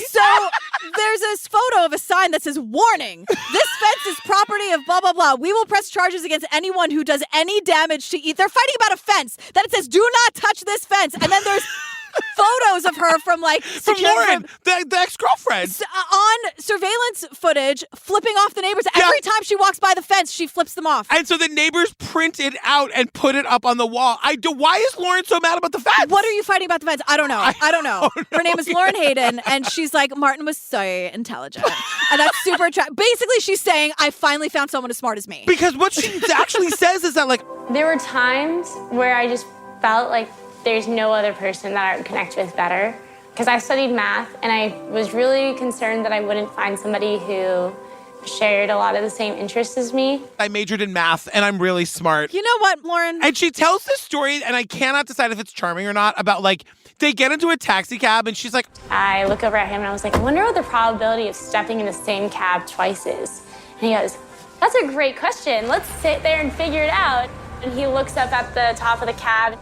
So there's this photo of a sign that says, warning, this fence is property of blah, blah, blah. We will press charges against anyone who does any damage to They're fighting about a fence. Then it says, do not touch this fence. And then there's photos of her from
Lauren, the ex-girlfriend.
On surveillance footage, flipping off the neighbors. Yeah. Every time she walks by the fence, she flips them off.
And so the neighbors print it out and put it up on the wall. Why is Lauren so mad about the fence?
What are you fighting about the fence? I don't know. I don't know. Her name is Lauren Hayden, and she's like, Martin was so intelligent. And that's super attractive. Basically, she's saying, I finally found someone as smart as me.
Because what she actually says is that,
there were times where I just felt like there's no other person that I would connect with better. Because I studied math, and I was really concerned that I wouldn't find somebody who shared a lot of the same interests as me.
I majored in math, and I'm really smart.
You know what, Lauren?
And she tells this story, and I cannot decide if it's charming or not, about, they get into a taxi cab, and she's like...
I look over at him, and I was like, I wonder what the probability of stepping in the same cab twice is. And he goes, that's a great question. Let's sit there and figure it out. And he looks up at the top of the cab.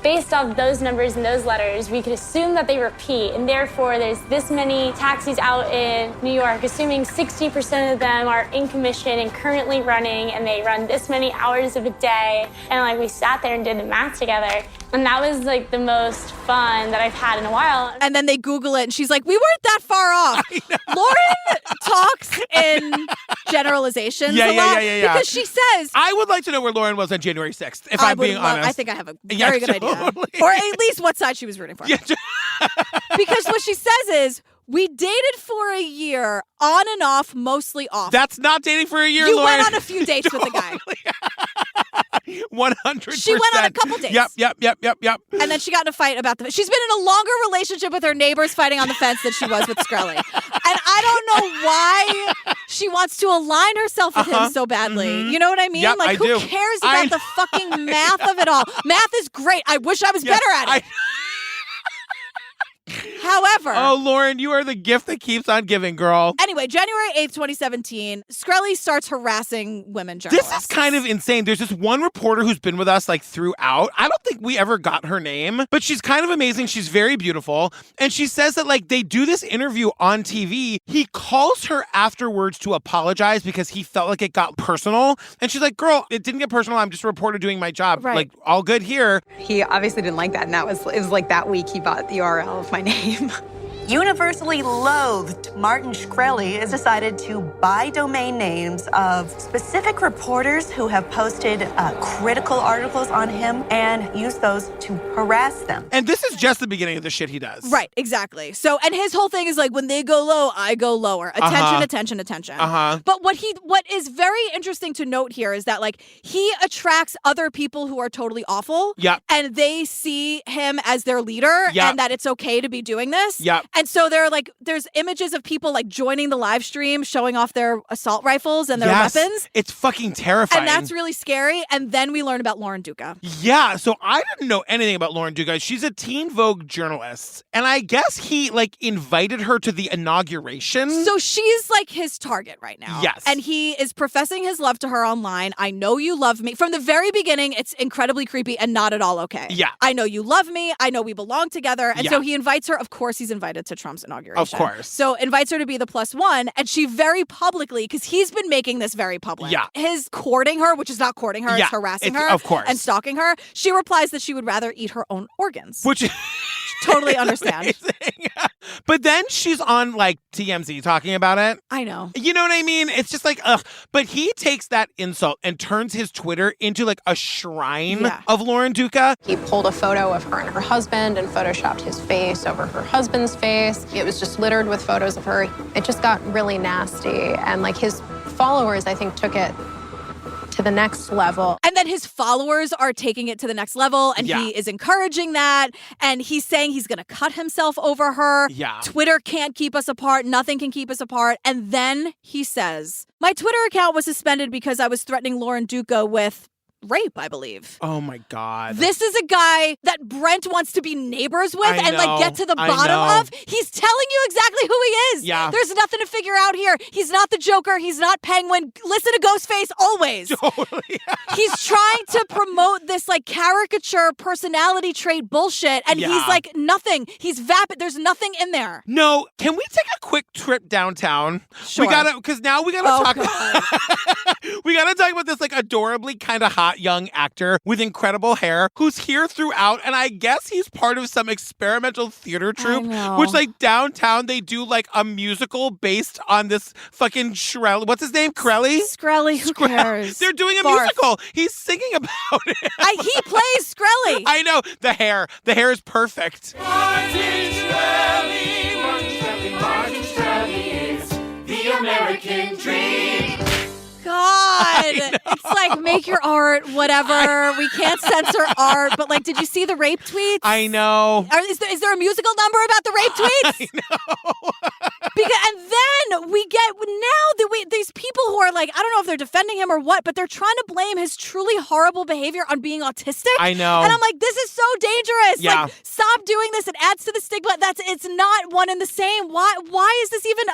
Based off those numbers and those letters, we could assume that they repeat, and therefore there's this many taxis out in New York, assuming 60% of them are in commission and currently running, and they run this many hours of a day. And we sat there and did the math together, and that was the most fun that I've had in a while.
And then they Google it, and she's like, we weren't that far off. Lauren talks in generalizations a lot because she says...
I would like to know where Lauren was on January 6th, if I'm being honest.
I think I have a very good idea. Or at least what side she was rooting for. Yeah. Because what she says is, we dated for a year, on and off, mostly off.
That's not dating for a year,
You
Lauren.
went on a few dates with the guy.
100%.
She went on a couple dates.
Yep.
And then she got in a fight about She's been in a longer relationship with her neighbors fighting on the fence than she was with Shkreli. And I don't know why she wants to align herself with him so badly. Mm-hmm. You know what I mean?
Yep,
who cares about the fucking math of it all? Math is great. I wish I was better at it. However...
Oh, Lauren, you are the gift that keeps on giving, girl.
Anyway, January 8th, 2017, Shkreli starts harassing women journalists.
This is kind of insane. There's this one reporter who's been with us throughout. I don't think we ever got her name, but she's kind of amazing. She's very beautiful. And she says that they do this interview on TV. He calls her afterwards to apologize because he felt like it got personal. And she's like, girl, it didn't get personal. I'm just a reporter doing my job.
Right.
All good here.
He obviously didn't like that. And it was that week he bought the URL of my name.
Universally loathed, Martin Shkreli has decided to buy domain names of specific reporters who have posted critical articles on him and use those to harass them.
And this is just the beginning of the shit he does.
Right, exactly. So, and his whole thing is when they go low, I go lower. Attention. But what is very interesting to note here is that he attracts other people who are totally awful.
Yep.
And they see him as their leader and that it's okay to be doing this.
Yep.
And so there's images of people joining the live stream, showing off their assault rifles and their weapons.
It's fucking terrifying.
And that's really scary. And then we learn about Lauren Duca.
Yeah, so I didn't know anything about Lauren Duca. She's a Teen Vogue journalist. And I guess he invited her to the inauguration.
So she's his target right now.
Yes.
And he is professing his love to her online. I know you love me. From the very beginning, it's incredibly creepy and not at all okay.
Yeah.
I know you love me. I know we belong together. And so he invites her. Of course, he's invited to Trump's inauguration.
Of course.
So invites her to be the +1, and she very publicly, because he's been making this very public.
Yeah.
His courting her, which is not courting her, it's harassing her.
Of course.
And stalking her. She replies that she would rather eat her own organs.
Which
totally understand.
But then she's on TMZ talking about it.
I know.
You know what I mean? It's just ugh. But he takes that insult and turns his Twitter into a shrine of Lauren Duca.
He pulled a photo of her and her husband and photoshopped his face over her husband's face. It was just littered with photos of her. It just got really nasty. And his followers, I think, took it to the next level.
And then his followers are taking it to the next level, and he is encouraging that, and he's saying he's going to cut himself over her.
Yeah.
Twitter can't keep us apart. Nothing can keep us apart. And then he says, my Twitter account was suspended because I was threatening Lauren Duca with rape, I believe.
Oh my God.
This is a guy that Brent wants to be neighbors with and like get to the bottom of. He's telling you exactly who he is.
Yeah.
There's nothing to figure out here. He's not the Joker. He's not Penguin. Listen to Ghostface always.
Totally.
He's trying to promote this like caricature personality trait bullshit, and he's like nothing. He's vapid. There's nothing in there.
No, can we take a quick trip downtown?
Sure.
We gotta, because now we gotta talk we gotta talk about this like adorably kind of hot young actor with incredible hair who's here throughout, and I guess he's part of some experimental theater troupe, which like downtown they do like a musical based on this fucking Shkreli. What's his name?
Shkreli, who cares?
They're doing a musical. He's singing about it.
He plays Shkreli.
I know. The hair is perfect.
Martin Shkreli is the American dream.
God, it's like make your art, whatever. We can't censor art, but like, did you see the rape tweets?
I know.
Is there a musical number about the rape tweets?
I know.
And then we get these people who are like, I don't know if they're defending him or what, but they're trying to blame his truly horrible behavior on being autistic.
I know.
And I'm like, this is so dangerous.
Yeah.
Like, stop doing this. It adds to the stigma. It's not one and the same. Why is this even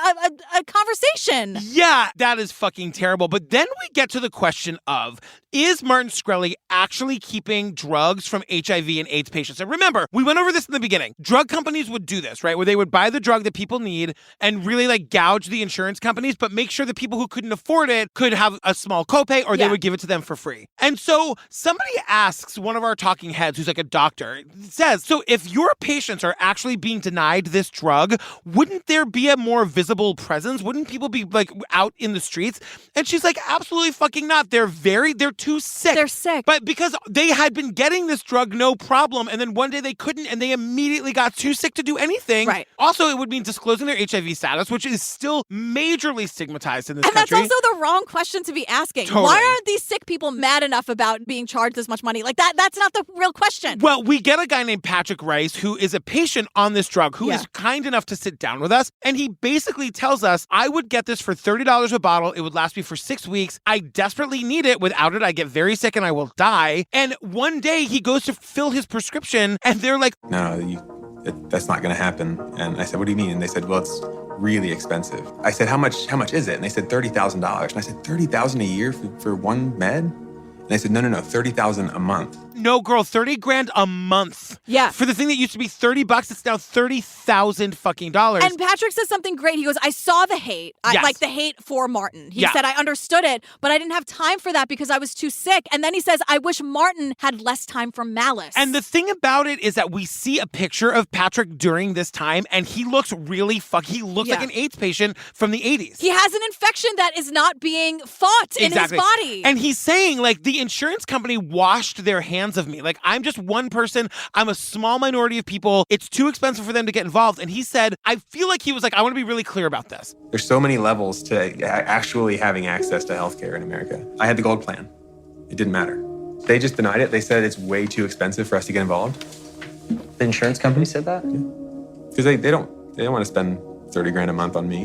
a conversation?
Yeah, that is fucking terrible. But then we get to the question of, is Martin Shkreli actually keeping drugs from HIV and AIDS patients? And remember, we went over this in the beginning. Drug companies would do this, right? Where they would buy the drug that people need and really like gouge the insurance companies, but make sure that people who couldn't afford it could have a small copay or they would give it to them for free. And so somebody asks one of our talking heads who's like a doctor, says, so if your patients are actually being denied this drug, wouldn't there be a more visible presence? Wouldn't people be like out in the streets? And she's like, absolutely fucking not. They're too sick.
They're sick.
But because they had been getting this drug, no problem. And then one day they couldn't and they immediately got too sick to do anything.
Right.
Also, it would mean disclosing their HIV status, which is still majorly stigmatized in this country.
And that's also the wrong question to be asking.
Totally.
Why aren't these sick people mad enough about being charged this much money? Like that's not the real question.
Well, we get a guy named Patrick Rice who is a patient on this drug who is kind enough to sit down with us. And he basically tells us, I would get this for $30 a bottle. It would last me for 6 weeks. I desperately need it. Without it, I get very sick and I will die. And one day he goes to fill his prescription and they're like,
no, that's not going to happen. And I said, what do you mean? And they said, well, it's really expensive. I said, how much is it? And they said $30,000. And I said, $30,000 a year for one med? And they said, no, $30,000 a month.
No, girl, $30,000 a month.
Yeah.
For the thing that used to be $30, it's now $30,000 fucking dollars.
And Patrick says something great. He goes, I saw the hate.
Yes.
Like the hate for Martin. He said, I understood it, but I didn't have time for that because I was too sick. And then he says, I wish Martin had less time for malice.
And the thing about it is that we see a picture of Patrick during this time, and he looks really he looks like an AIDS patient from the 80s.
He has an infection that is not being fought in his body.
And he's saying, like, the insurance company washed their hands of me. Like, I'm just one person. I'm a small minority of people. It's too expensive for them to get involved. And he said, I feel like he was like, I want to be really clear about this.
There's so many levels to actually having access to healthcare in America. I had the gold plan. It didn't matter. They just denied it. They said it's way too expensive for us to get involved.
The insurance company said that?
Because they don't want to spend $30,000 a month on me.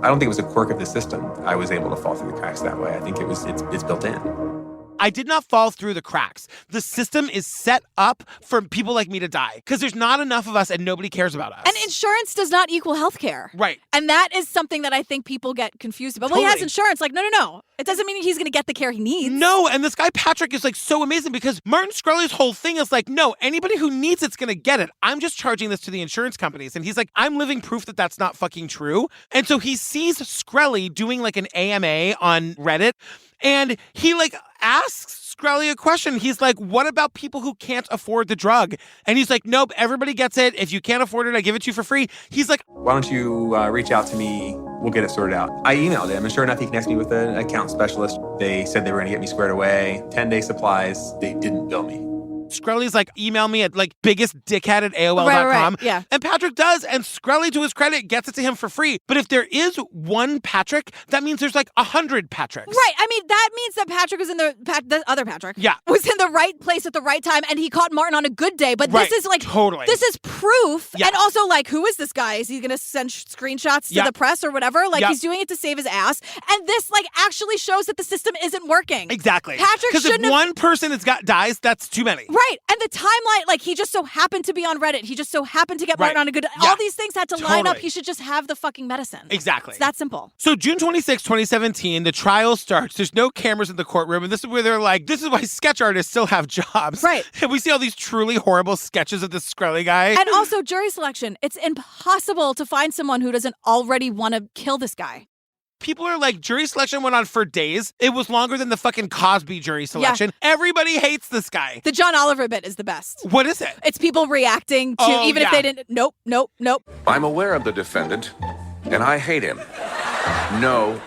I don't think it was a quirk of the system. I was able to fall through the cracks that way. I think it's built in.
I did not fall through the cracks. The system is set up for people like me to die because there's not enough of us and nobody cares about us.
And insurance does not equal healthcare.
Right.
And that is something that I think people get confused about. Well, he has insurance. Like, no. It doesn't mean he's going to get the care he needs.
No, and this guy Patrick is like so amazing because Martin Shkreli's whole thing is like, no, anybody who needs it's going to get it. I'm just charging this to the insurance companies. And he's like, I'm living proof that that's not fucking true. And so he sees Shkreli doing like an AMA on Reddit and he like asks Shkreli a question. He's like, what about people who can't afford the drug? And he's like, nope, everybody gets it. If you can't afford it, I give it to you for free. He's like,
why don't you reach out to me? We'll get it sorted out. I emailed him, and sure enough, he connects me with an account specialist. They said they were going to get me squared away. 10-day supplies. They didn't bill me.
Shkreli's like, email me at like biggestdickhead@AOL.com.
Right, yeah.
And Patrick does, and Shkreli, to his credit, gets it to him for free. But if there is one Patrick, that means there's like 100 Patricks.
Right. I mean, that means that Patrick was in the other Patrick.
Yeah.
Was in the right place at the right time, and he caught Martin on a good day. But
Right.
this is like,
Totally.
this is proof.
Yeah.
And also, like, who is this guy? Is he going to send screenshots to
Yeah.
the press or whatever? Like,
Yeah.
he's doing it to save his ass. And this, like, actually shows that the system isn't working.
Exactly.
Patrick
Because if
shouldn't have...
one person dies, that's too many.
Right. And the timeline, like, he just so happened to be on Reddit. He just so happened to get Martin
Right.
on a good...
Yeah.
All these things had to line up.
Totally.
He should just have the fucking medicine.
Exactly.
It's that simple.
So June 26, 2017, the trial starts. There's no cameras in the courtroom. And this is where they're like, this is why sketch artists still have jobs.
Right.
And we see all these truly horrible sketches of this Shkreli guy.
And also jury selection. It's impossible to find someone who doesn't already want to kill this guy.
People are like, jury selection went on for days. It was longer than the fucking Cosby jury selection. Everybody hates this guy.
The John Oliver bit is the best.
What is it?
It's people reacting to, even if they didn't, nope.
I'm aware of the defendant, and I hate him. No.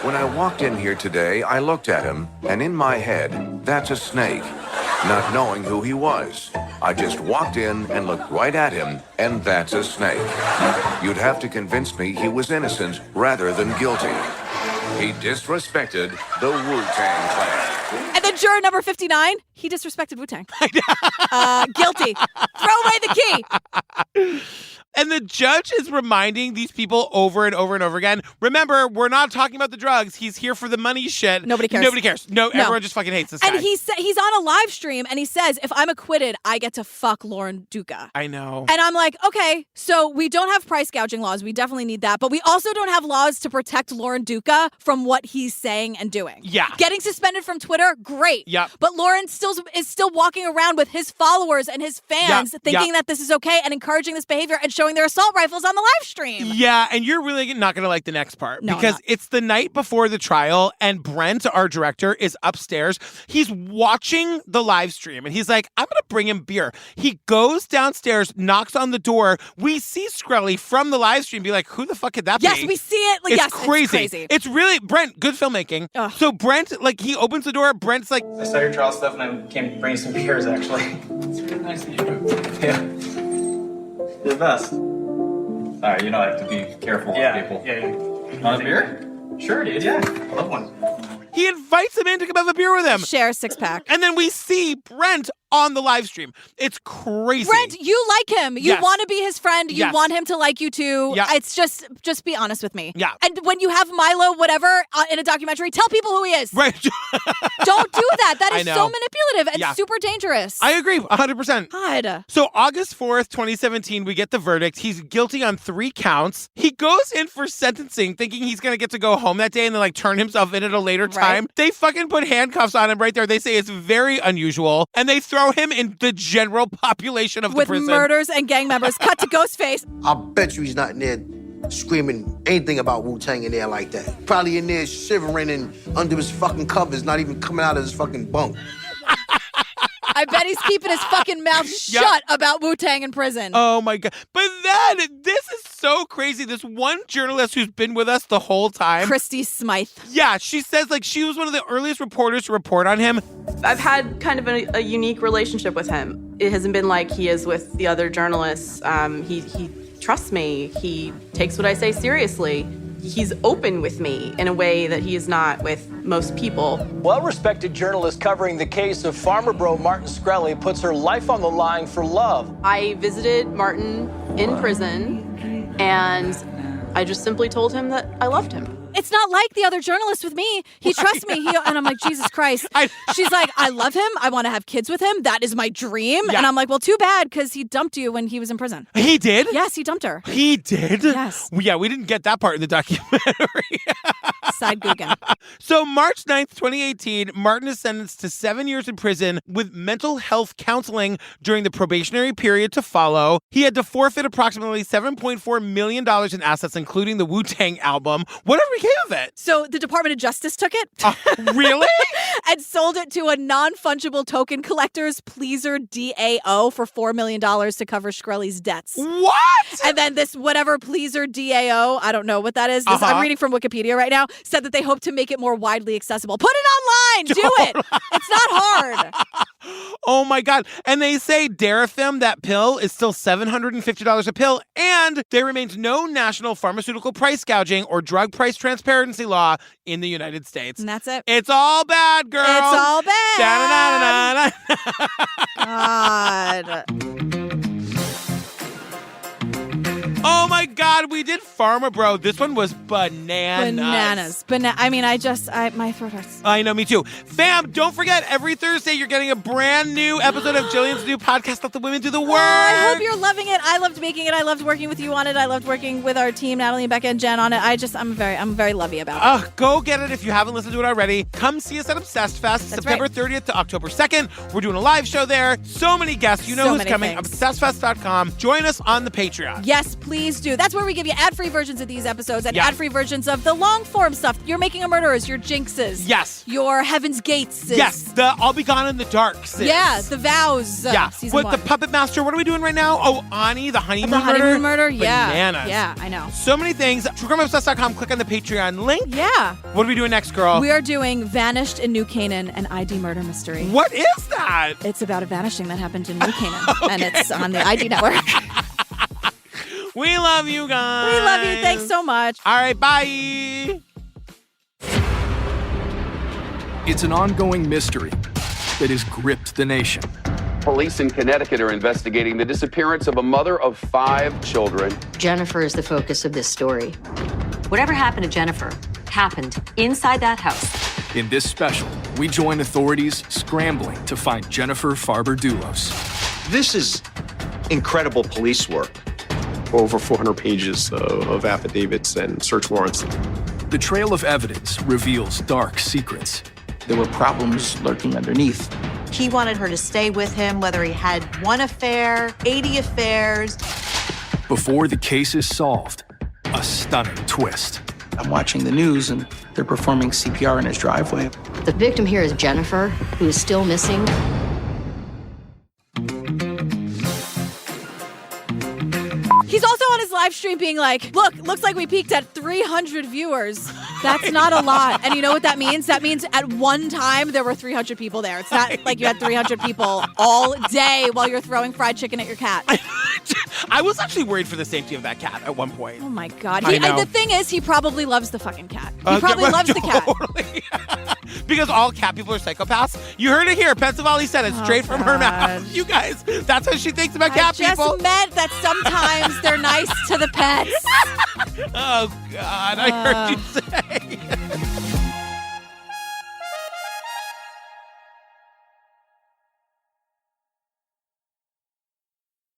When I walked in here today, I looked at him, and in my head, that's a snake. Not knowing who he was, I just walked in and looked right at him, and that's a snake. You'd have to convince me he was innocent rather than guilty. He disrespected the Wu-Tang Clan.
And then juror number 59, he disrespected Wu-Tang. Guilty. Throw away the key.
And the judge is reminding these people over and over and over again, remember, we're not talking about the drugs. He's here for the money shit.
Nobody cares.
Nobody cares. No, everyone just fucking hates this guy.
And he's on a live stream, and he says, if I'm acquitted, I get to fuck Lauren Duca.
I know.
And I'm like, okay, so we don't have price gouging laws. We definitely need that. But we also don't have laws to protect Lauren Duca from what he's saying and doing.
Yeah.
Getting suspended from Twitter, great.
Yep.
But Lauren is still walking around with his followers and his fans thinking that this is okay and encouraging this behavior and showing their assault rifles on the live stream.
Yeah, and you're really not going to like the next part because it's the night before the trial and Brent, our director, is upstairs. He's watching the live stream and he's like, I'm going to bring him beer. He goes downstairs, knocks on the door. We see Shkreli from the live stream be like, who the fuck could that be?
Yes, we see it.
It's
Yes,
crazy.
It's crazy.
It's really, Brent, good filmmaking. So Brent, like, he opens the door. Brent's like,
I saw your trial stuff and I came to bring you some beers, actually. It's really nice of you. Yeah. You're the best. All right, you know I have to be careful with people. Yeah. Want a beer? Sure, dude. Yeah, I love one.
he invites him in to come have a beer with him.
Share a six-pack.
And then we see Brent on the live stream. It's crazy.
Brent, you like him. You want to be his friend. You want him to like you too.
Yeah.
It's just be honest with me.
Yeah.
And when you have Milo, whatever, in a documentary, tell people who he is.
Right.
Don't do that. That
I
is
know.
so manipulative and
Yeah.
super dangerous.
I agree, 100%.
God.
So August 4th, 2017, we get the verdict. He's guilty on 3 counts. He goes in for sentencing thinking he's going to get to go home that day and then like turn himself in at a later time. They fucking put handcuffs on him right there. They say it's very unusual. And they throw him in the general population of the
With
prison.
murders and gang members. Cut to Ghostface.
I bet you he's not in there screaming anything about Wu-Tang in there like that. Probably in there shivering and under his fucking covers, not even coming out of his fucking bunk.
I bet he's keeping his fucking mouth shut about Wu-Tang in prison.
Oh my God. But then, this is so crazy. This one journalist who's been with us the whole time.
Christy Smythe.
Yeah, she says like she was one of the earliest reporters to report on him.
I've had kind of a unique relationship with him. It hasn't been like he is with the other journalists. He trusts me. He takes what I say seriously. He's open with me in a way that he is not with most people.
Well-respected journalist covering the case of Pharma Bro Martin Shkreli puts her life on the line for love.
I visited Martin in prison, and I just simply told him that I loved him.
It's not like the other journalists with me. He trusts me. And I'm like, Jesus Christ. She's like, I love him. I want to have kids with him. That is my dream.
Yeah.
And I'm like, well, too bad, because he dumped you when he was in prison.
He did?
Yes, he dumped her.
He did?
Yes.
Yeah, we didn't get that part in the documentary.
Side Guggen.
So March 9th, 2018, Martin is sentenced to 7 years in prison with mental health counseling during the probationary period to follow. He had to forfeit approximately $7.4 million in assets, including the Wu-Tang album. Whatever he became of it?
So the Department of Justice took it.
Really?
And sold it to a non-fungible token collectors pleaser DAO for $4 million to cover Shkreli's debts.
What?
And then this whatever pleaser DAO, I don't know what that is. I'm reading from Wikipedia right now, said that they hope to make it more widely accessible. Put it online. Do it. It's not hard.
Oh my God. And they say Daraprim, that pill, is still $750 a pill, and there remains no national pharmaceutical price gouging or drug price transparency law in the United States.
And that's it.
It's all bad, girl.
It's all bad.
God. Oh my God, we did Pharma Bro. This one was bananas.
I mean, my throat hurts.
I know, me too. Fam, don't forget, every Thursday you're getting a brand new episode of Gillian's new podcast, Let the Women Do the Work.
I hope you're loving it. I loved making it. I loved working with you on it. I loved working with our team, Natalie, Becca, and Jen on it. I'm very lovey about it.
Go get it if you haven't listened to it already. Come see us at Obsessed Fest, September 30th to October 2nd. We're doing a live show there. So many guests. You know who's coming. ObsessedFest.com. Join us on the Patreon.
Yes, please do. That's where we give you ad-free versions of these episodes and ad-free versions of the long-form stuff. Your Making a Murderers, your Jinxes.
Yes.
Your Heaven's Gates.
Yes. The I'll Be Gone in the Dark.
Yeah, the Vows.
Yeah.
Season
With
1.
the Puppet Master, what are we doing right now? Oh, Ani, the honeymoon murder.
The honeymoon murder? Yeah.
Bananas.
Yeah, I know.
So many things. TrueCrimeObsessed.com. Click on the Patreon link.
Yeah.
What are we doing next, girl?
We are doing Vanished in New Canaan, an ID murder mystery.
What is that?
It's about a vanishing that happened in New Canaan, and it's on the ID network.
We love you guys.
We love you. Thanks so much.
All right, bye.
It's an ongoing mystery that has gripped the nation.
Police in Connecticut are investigating the disappearance of a mother of 5 children.
Jennifer is the focus of this story. Whatever happened to Jennifer happened inside that house.
In this special, we join authorities scrambling to find Jennifer Farber-Dulos.
This is incredible police work. Over 400 pages of affidavits and search warrants.
The trail of evidence reveals dark secrets.
There were problems lurking underneath.
He wanted her to stay with him, whether he had one affair, 80 affairs.
Before the case is solved, a stunning twist.
I'm watching the news and they're performing CPR in his driveway.
The victim here is Jennifer, who is still missing.
He's also on his live stream being like, look, looks like we peaked at 300 viewers. That's not a lot. And you know what that means? That means at one time there were 300 people there. It's not like you had 300 people all day while you're throwing fried chicken at your cat.
I was actually worried for the safety of that cat at one point.
Oh my God. The thing is, he probably loves the fucking cat. He probably loves the cat.
Because all cat people are psychopaths. You heard it here. Pensavalle said it straight from her mouth. You guys, that's how she thinks about cat people.
I just meant that sometimes they're nice to the pets.
Oh, God. I heard you say.